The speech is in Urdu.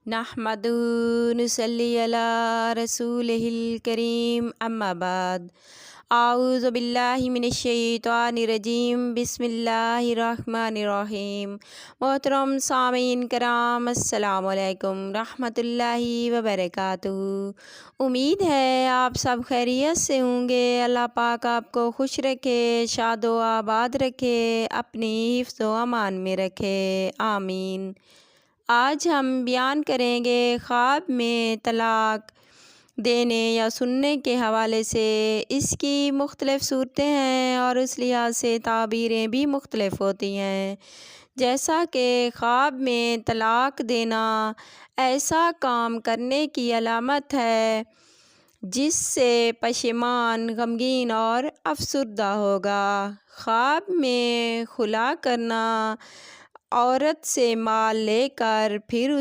نحمدہ نصلی علی رسولہ الکریم اما بعد اعوذ باللہ من الشیطان الرجیم بسم اللہ الرحمن الرحیم۔ محترم سامعین کرام، السلام علیکم رحمۃ اللہ وبرکاتہ۔ امید ہے آپ سب خیریت سے ہوں گے۔ اللہ پاک آپ کو خوش رکھے، شاد و آباد رکھے، اپنی حفظ و امان میں رکھے، آمین۔ آج ہم بیان کریں گے خواب میں طلاق دینے یا سننے کے حوالے سے۔ اس کی مختلف صورتیں ہیں اور اس لحاظ سے تعبیریں بھی مختلف ہوتی ہیں۔ جیسا کہ خواب میں طلاق دینا ایسا کام کرنے کی علامت ہے جس سے پشیمان، غمگین اور افسردہ ہوگا۔ خواب میں خلا کرنا، عورت سے مال لے کر پھر